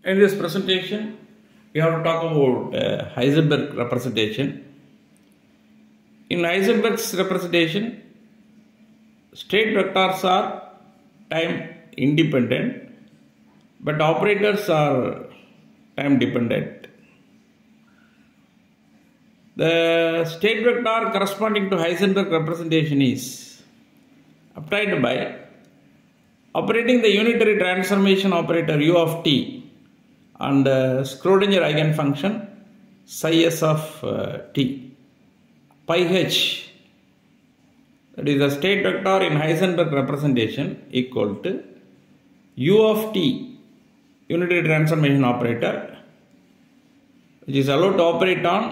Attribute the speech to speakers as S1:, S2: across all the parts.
S1: In this presentation, we have to talk about Heisenberg representation. In Heisenberg's representation, state vectors are time independent, but operators are time dependent. The state vector corresponding to Heisenberg representation is obtained by operating the unitary transformation operator u of t on the schrödinger eigenfunction psi s of t. Pi h, that is the state vector in Heisenberg representation, equal to u of t unitary transformation operator, which is allowed to operate on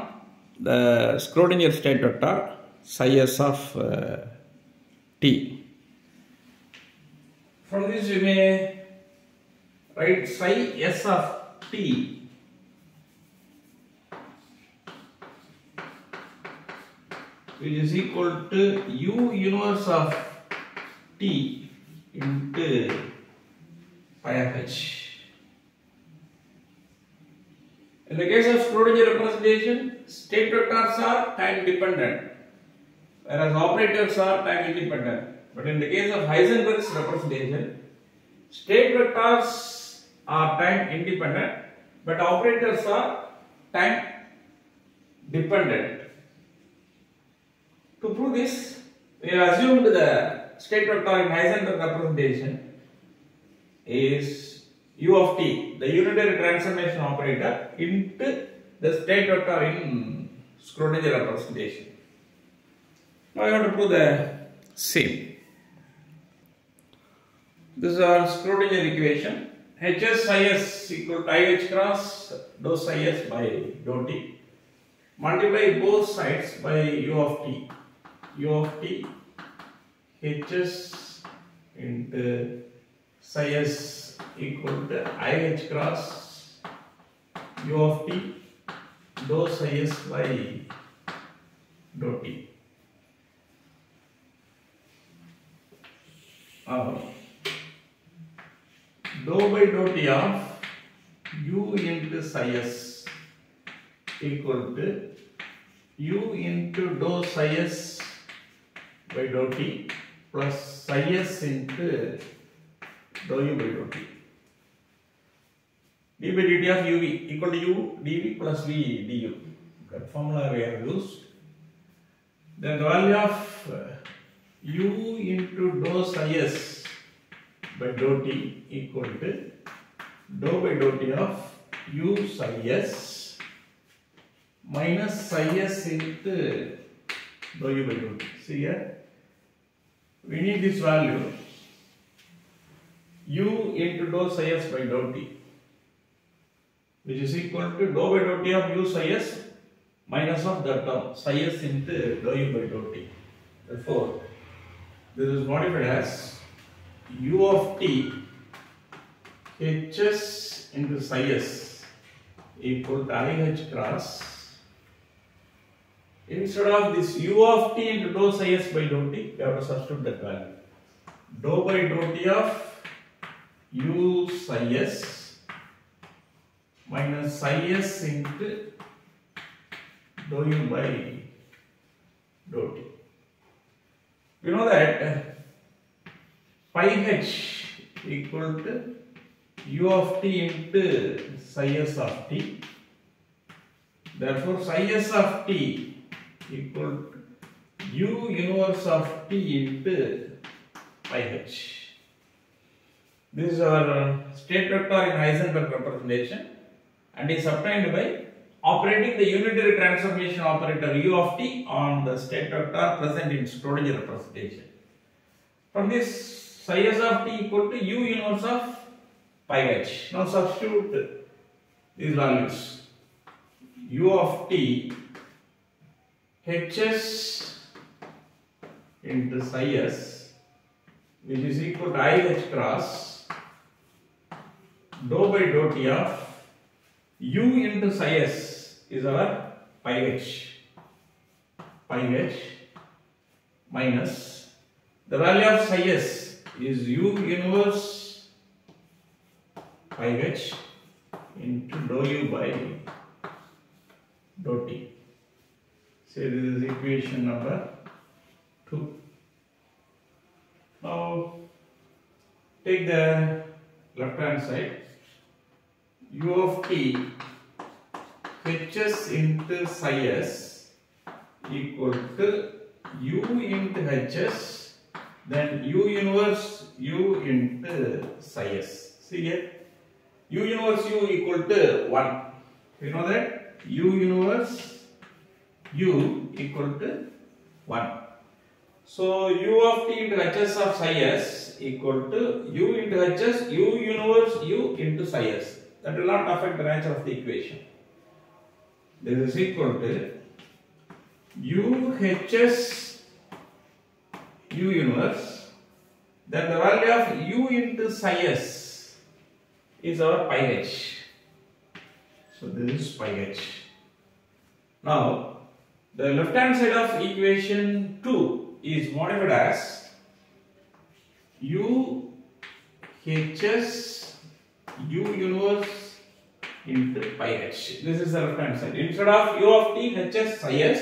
S1: the Schrödinger state vector psi s of t. From this we may write psi s of t which is equal to u inverse of t into pi of h. In the case of Schrödinger representation, state vectors are time dependent, whereas operators are time independent. But in the case of Heisenberg's representation, state vectors are time independent, but operators are time dependent. To prove this, we have assumed the state vector in Heisenberg representation is u of t, the unitary transformation operator, into the state vector in Schrödinger representation. Now I want to prove the same. This is our Schrödinger equation. Hs psi s equal to ih cross dou psi s by dou t. Multiply both sides by u of t. U of t hs into psi s equal to ih cross u of t dou psi s by dou t. Dou by dou t of u into psi s equal to u into dou psi s by dou t plus psi s into dou u by dou t. d by dt of uv equal to u dv plus v du. That formula we have used. Then the value of u into dou psi s by dou t equal to dou by dou t of u psi s minus psi s into dou u by dou t. See here, we need this value u into dou psi s by dou t, which is equal to dou by dou t of u psi s minus of that term psi s into dou u by dou t. Therefore, this is modified as u of t hs into psi s equal to ih cross. Instead of this u of t into dou psi s by dou t, we have to substitute that value. Dou by dou t of u psi s minus psi s into dou u by dou t. We know that pi h equal to u of t into psi s of t. Therefore, psi s of t equal to u inverse of t into pi h. This is our state vector in Heisenberg representation and is obtained by operating the unitary transformation operator u of t on the state vector present in Schrödinger representation. From this, psi s of t equal to u inverse of pi h. Now substitute these values. U of t hs into psi s, which is equal to ih cross dou by dou t of u into psi s is our pi h minus the value of psi s is u inverse pi h into dou u by dou t. Say this is equation number 2. Now take the left hand side. U of t hs into psi s equal to u into hs, then u inverse u into psi s. See here, u inverse u equal to 1. You know that u inverse u equal to 1. So u of t into hs of psi s equal to u into hs u inverse u into psi s. That will not affect the nature of the equation. This is equal to u hs u inverse, then the value of u into psi s is our pi h. So this is pi h. Now the left hand side of equation 2 is modified as u hs u inverse into pi h. This is the left hand side. Instead of u of t hs psi s,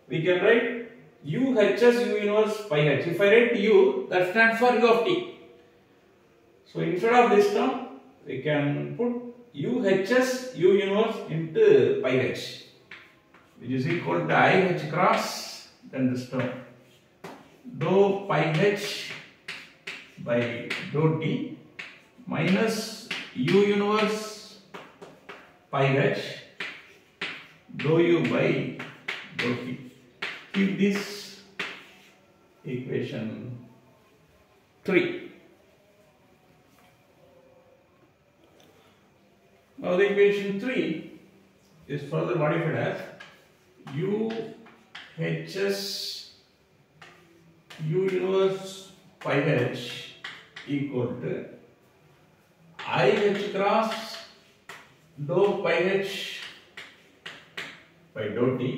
S1: we can write u hs u inverse pi h. If I write u, that stands for u of t. So instead of this term, we can put u hs u inverse into pi h, which is equal to I h cross, then this term dou pi h by dou t minus u inverse pi h dou u by dou t. Keep this equation 3. Now the equation 3 is further modified as u hs u inverse pi h equal to I h cross dou pi h by dou t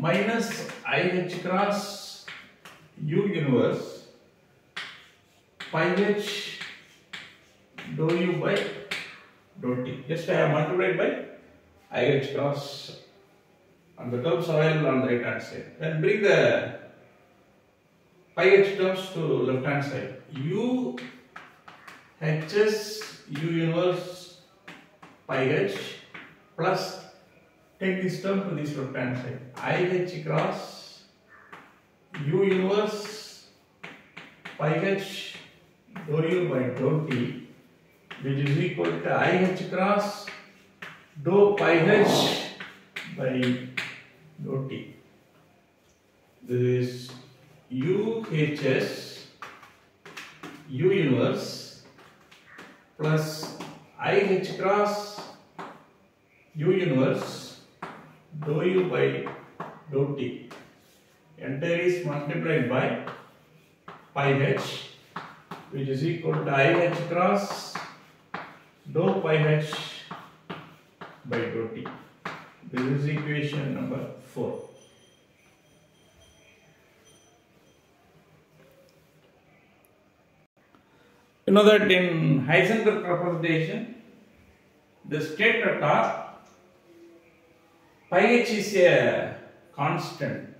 S1: minus I h cross u inverse pi h dou u by dou t. Just I have multiplied by I h cross and the terms available on the right hand side. Then bring the pi h terms to left hand side. U hs u inverse pi h plus, take this term to this left hand side, I h cross u inverse pi h dou u by dou t, which is equal to I h cross dou pi h by dou t. This is u hs u inverse plus I h cross u inverse dou u by dou t. Entire is multiplied by pi h, which is equal to I h cross dou pi h by dou t. This is equation number 4. You know that in Heisenberg representation, the state vector pi h is a constant.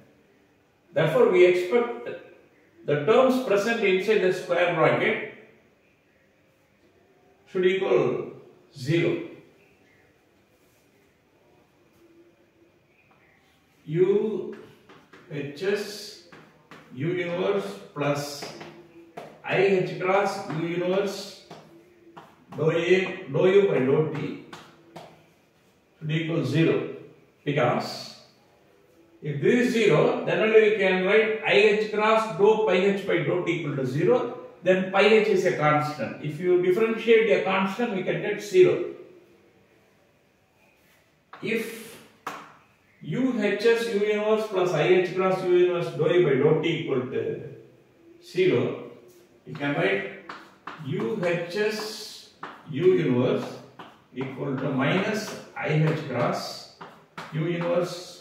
S1: Therefore, we expect the terms present inside the square bracket should equal 0. U hs u inverse plus I h cross u inverse dou u by dou t should equal 0, because if this is 0, then only we can write I h cross dou pi h by dou t equal to 0. Then pi h is a constant. If you differentiate a constant, we can get 0. If u hs u inverse plus I h cross u inverse dou u by dou t equal to 0, you can write u hs u inverse equal to minus I h cross u inverse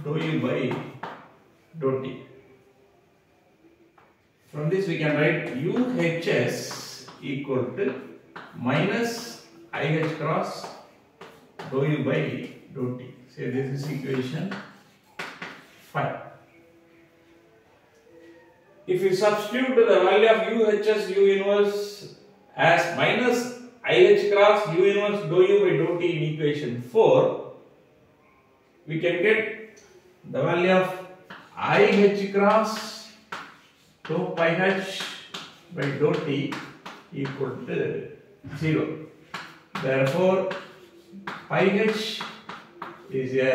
S1: dou u by dou t. From this we can write u hs equal to minus IH cross dou u by dou t. So this is equation 5. If you substitute the value of UHS U inverse as minus IH cross U inverse dou u by dou t in equation 4, we can get the value of IH cross dou pi h by dou t equal to 0. Therefore, pi h is a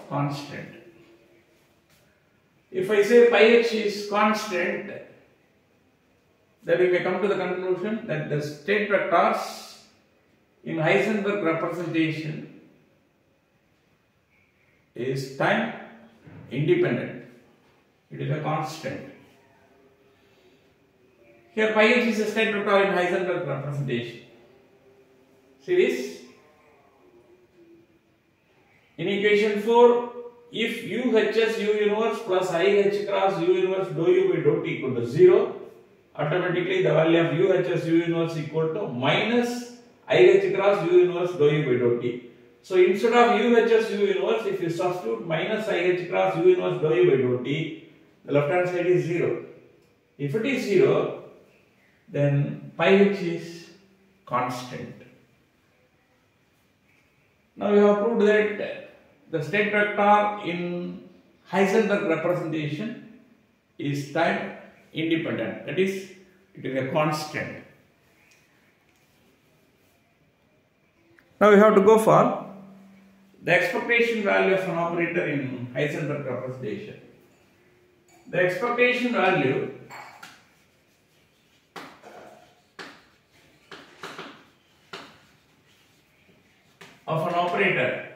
S1: constant. If I say pi h is constant, then we may come to the conclusion that the state vectors in Heisenberg representation is time independent. It is a constant. Here pi h is a state vector in Heisenberg representation. See this? In equation 4, if UHS U inverse plus IH cross U inverse dou u by dou t equal to 0, automatically the value of UHS U inverse equal to minus IH cross U inverse dou u by dou t. So instead of UHS U inverse, if you substitute minus IH cross U inverse dou u by dou t, the left hand side is 0. If it is 0, then pi h is constant. Now we have proved that the state vector in Heisenberg representation is time independent. That is, it is a constant. Now we have to go for the expectation value of an operator in Heisenberg representation. The expectation value of an operator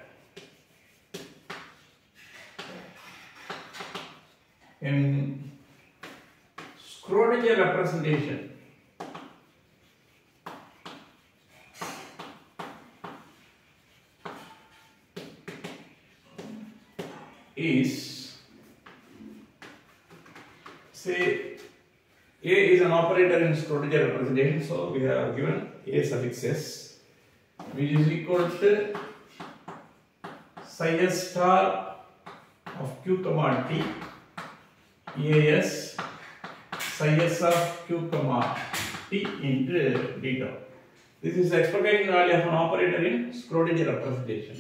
S1: in schrödinger representation is, say, A is an operator in schrödinger representation, so we have given A suffix s, which is equal to psi s star of q comma t as psi s of q comma t into d tau. This is the expectation value of an operator in schrödinger representation.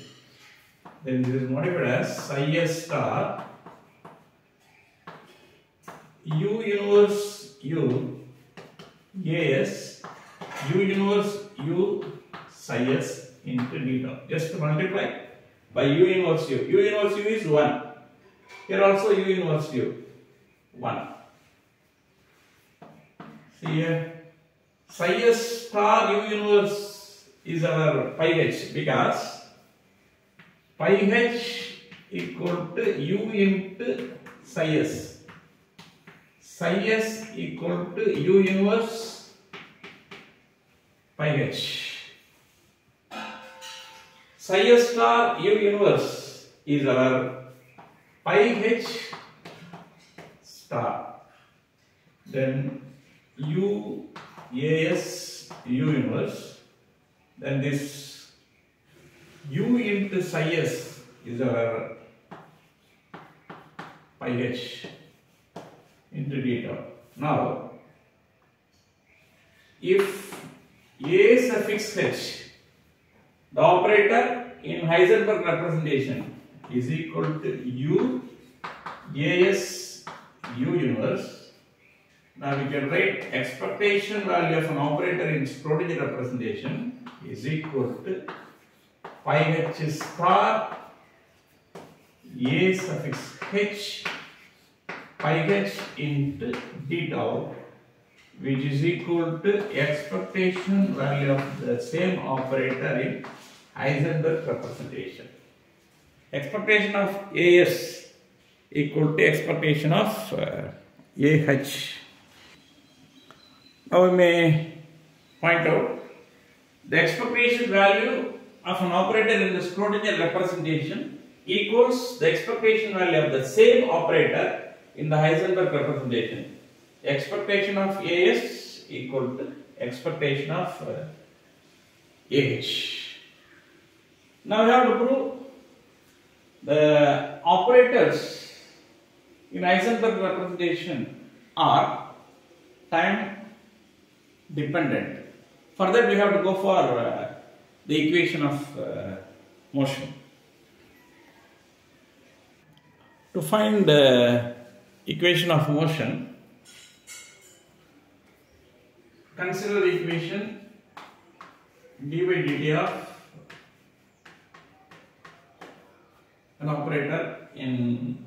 S1: Then this is modified as psi s star u inverse u as u inverse u psi s into d tau. Just multiply by u inverse u. U inverse u is 1. Here also u inverse u 1. See here, psi s star u inverse is our pi h, because pi h equal to u into psi s. Psi s equal to u inverse pi h. Psi s star u inverse is our pi h star. Then u as u inverse. Then this u into psi s is our pi h into d tau. Now, if A suffix h, the operator in Heisenberg representation, is equal to u as u inverse, now we can write expectation value of an operator in schrödinger representation is equal to pi h star A suffix h pi h into d tau, which is equal to expectation value of the same operator in Heisenberg representation. Expectation of AS equal to expectation of AH. Now we may point out the expectation value of an operator in the schrödinger representation equals the expectation value of the same operator in the Heisenberg representation. Expectation of AS equal to expectation of AH. Now we have to prove the operators in Heisenberg representation are time dependent. For that we have to go for the equation of motion. To find the equation of motion, consider the equation d by dt of an operator in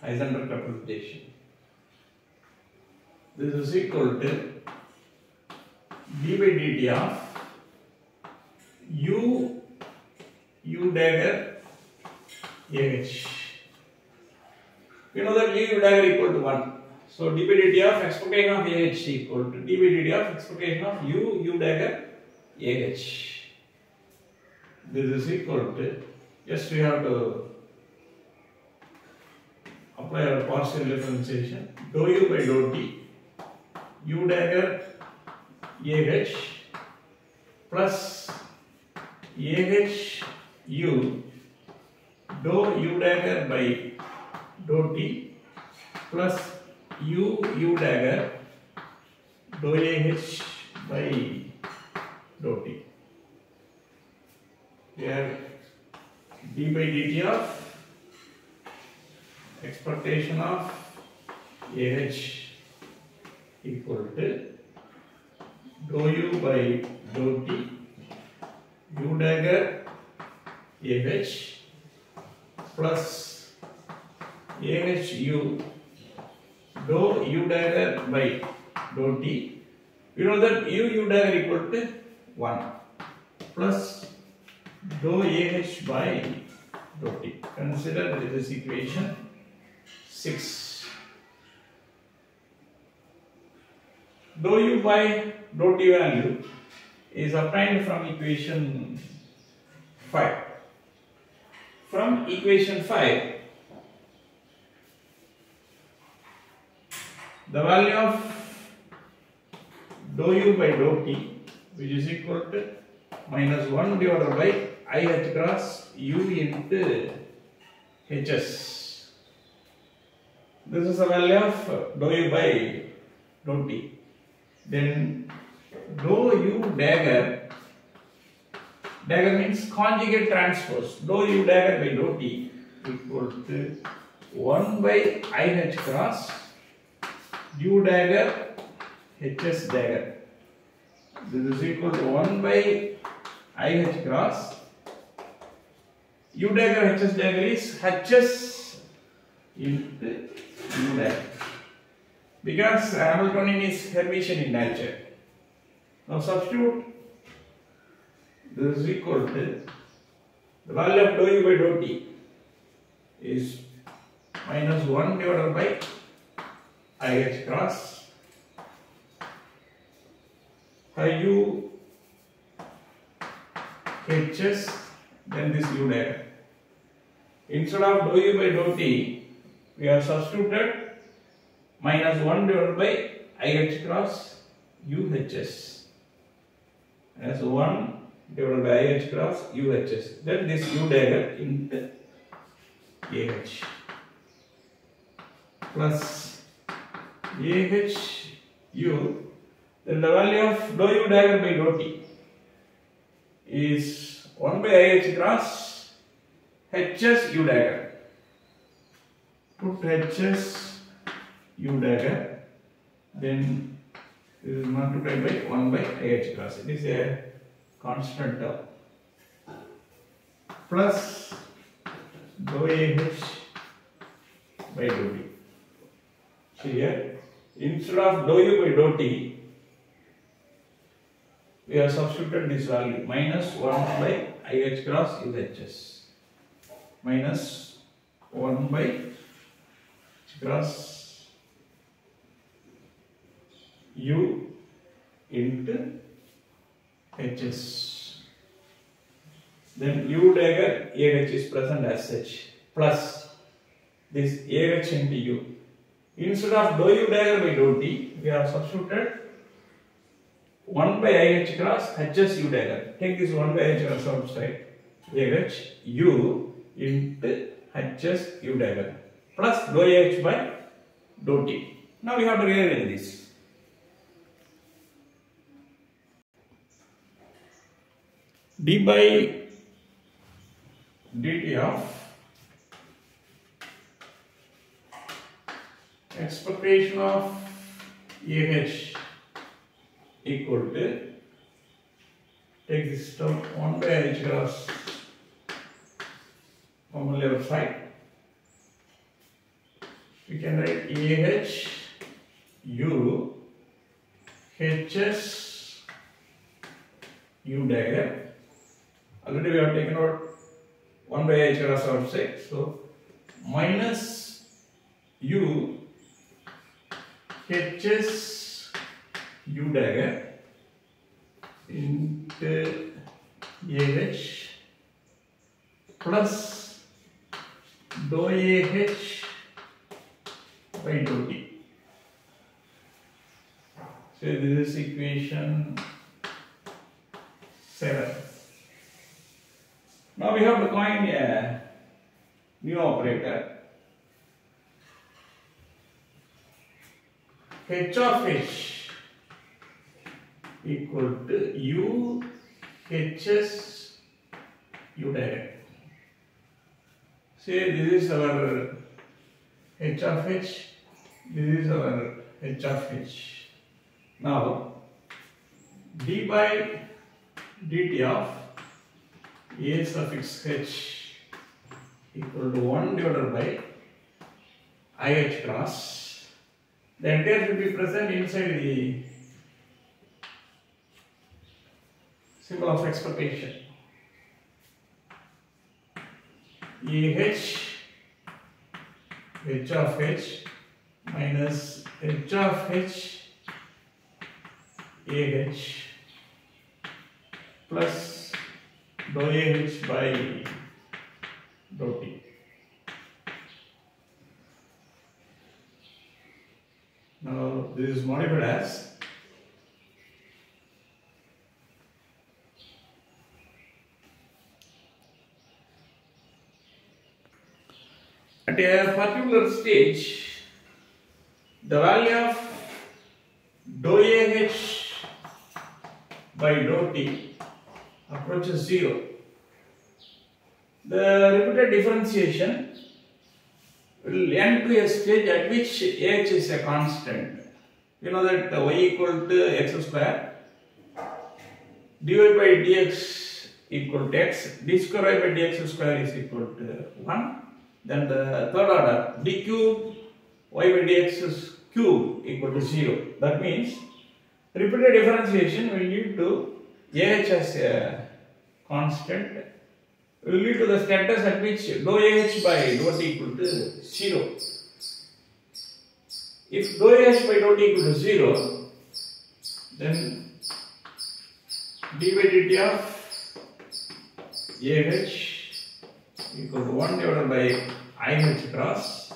S1: Heisenberg representation. This is equal to d by dt of u dagger ah. We know that u dagger equal to 1. So d by dt of expectation of ah equal to d by dt of expectation of u dagger ah. This is equal to, just we have to apply our partial differentiation, dou u by dou t u dagger ah plus ah u dou u dagger by dou t plus u dagger dou ah by dou t. Here d by dt of expectation of ah equal to dou u by dou t u dagger ah plus u dou u dagger by dou t. We know that u dagger equal to 1 plus dou by dou t. Consider this equation 6. Dou u by dou t value is obtained from equation 5. From equation 5, the value of dou u by dou t, which is equal to minus 1 divided by I h cross u into hs. This is the value of dou u by dou t. Then dou u dagger means conjugate transpose. Dou u dagger by dou t equal to 1 by I h cross u dagger hs dagger. This is equal to 1 by I h cross u dagger hs dagger is hs into u dagger, because Hamiltonian is Hermitian in nature. Now substitute. This is equal to the value of dou u by dou t is minus 1 divided by I h cross u hs, then this u dagger. Instead of dou u by dou t, we have substituted minus 1 divided by I h cross u hs as 1 divided by I h cross u hs. Then this u dagger into ah plus ah u. Then the value of dou u dagger by dou t is 1 by I h cross hs u dagger. Put hs u dagger, then this is multiplied by 1 by I h cross. It is a constant term plus dou ah by dou t. So here, instead of dou u by dou t, we have substituted this value minus 1 by I h cross u hs minus 1 by cross u into hs. Then u dagger ah is present as such plus this ah into u. Instead of dou u dagger by dou t, we have substituted 1 by IH cross HS U dagger. Take this 1 by IH cross outside. AH U into HS U dagger plus dou AH by dou T. Now we have to rearrange this. D by dt of expectation of AH equal to, take this term 1 by IH cross on the left side. We can write AH U HS U dagger. Already we have taken out 1 by IH cross outside. So minus U HS U dagger into AH plus dou AH by dou T. So this is equation 7. Now we have to coin a new operator. H of H equal to U HS U dagger. Say this is our H of H, this is our H of H. Now d by dt of A suffix H equal to 1 divided by IH cross. The entire will be present inside the symbol of expectation. AH H of H minus H of H AH plus dou AH by dou T. Now this is modified as at a particular stage the value of dou AH by dou T approaches 0. The repeated differentiation will end to a stage at which H is a constant. You know that y equal to x square, dy by dx equal to x, d square by dx square is equal to 1. Then the third order, d cube y by dx cube equal to 0. That means repeated differentiation will lead to AH as a constant, will lead to the status at which dou AH by dou T equal to 0. If dou AH by dou T equal to 0, then d by dt of AH equal to 1 divided by IH cross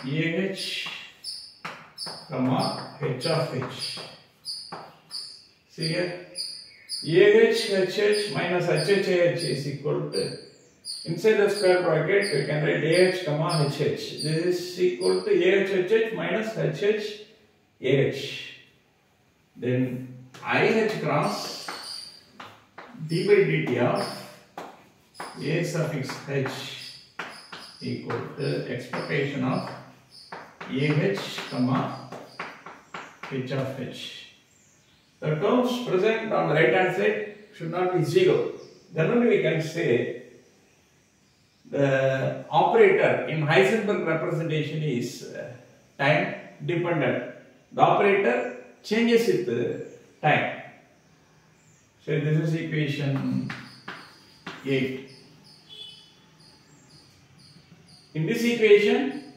S1: AH comma H of H. See here, AH HH minus HHAH is equal to, inside the square bracket we can write AH comma HH. This is equal to AH HH minus HH AH. Then IH cross d by dt of A suffix H equal to expectation of AH comma H of H. The terms present on the right hand side should not be 0. Then only we can say the operator in Heisenberg representation is time dependent. The operator changes with time. So this is equation 8. In this equation,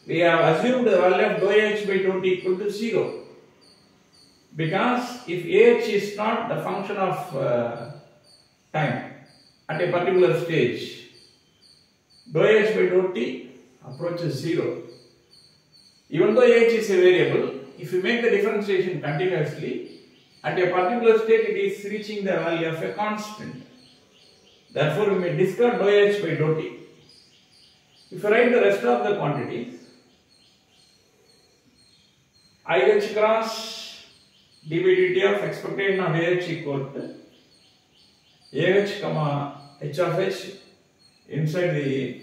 S1: we have assumed the value of dou AH by dou T equal to 0. Because if AH is not the function of time at a particular stage, dou AH by dou T approaches 0. Even though AH is a variable, if you make the differentiation continuously, at a particular state it is reaching the value of a constant. Therefore, we may discard dou h by dou t. If you write the rest of the quantities, IH cross d by dt of expectation of AH equal to AH comma H of H inside the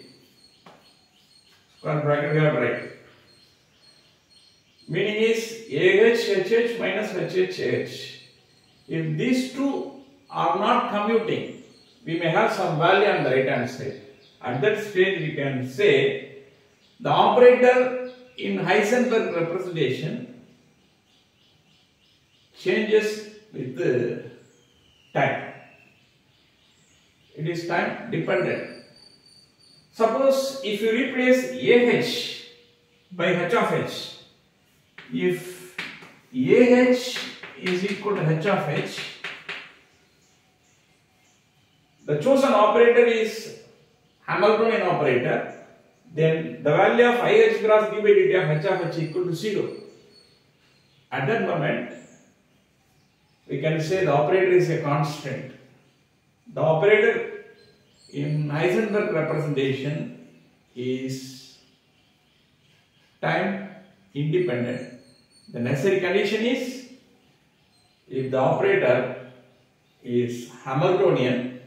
S1: square bracket we have write. Meaning is AH HH minus HH H. If these two are not commuting, we may have some value on the right hand side. At that stage we can say the operator in Heisenberg representation changes with the time. It is time dependent. Suppose if you replace AH by H of H, if AH is equal to H of H, the chosen operator is Hamiltonian operator, then the value of IH cross d by dt of H of H equal to 0. At that moment, we can say the operator is a constant. The operator in Heisenberg representation is time independent. The necessary condition is if the operator is Hamiltonian,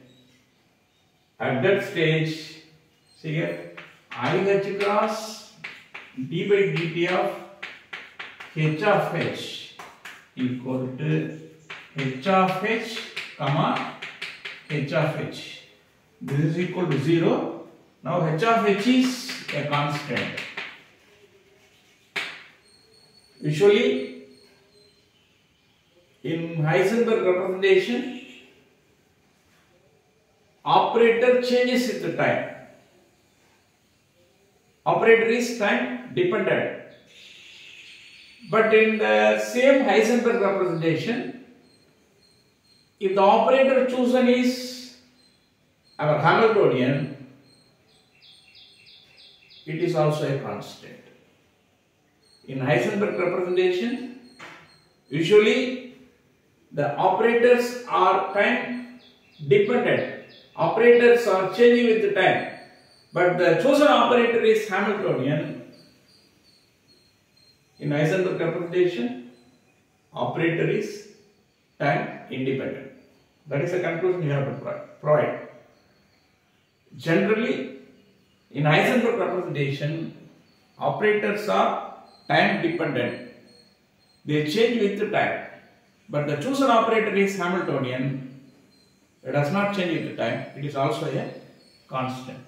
S1: at that stage, see here, IH cross d by dt of H of H equal to H of H comma H of H. This is equal to 0. Now H of H is a constant. Usually in Heisenberg representation, operator changes with the time. Operator is time dependent. But in the same Heisenberg representation, if the operator chosen is our Hamiltonian, it is also a constant. In Heisenberg representation, usually the operators are time dependent. Operators are changing with the time. But the chosen operator is Hamiltonian. In Heisenberg representation, operator is time independent. That is the conclusion you have to provide. Generally, in Heisenberg representation, operators are time dependent. They change with the time. But the chosen operator is Hamiltonian. It does not change with the time. It is also a constant.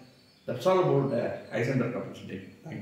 S1: That's all about the Heisenberg representation. Thank you.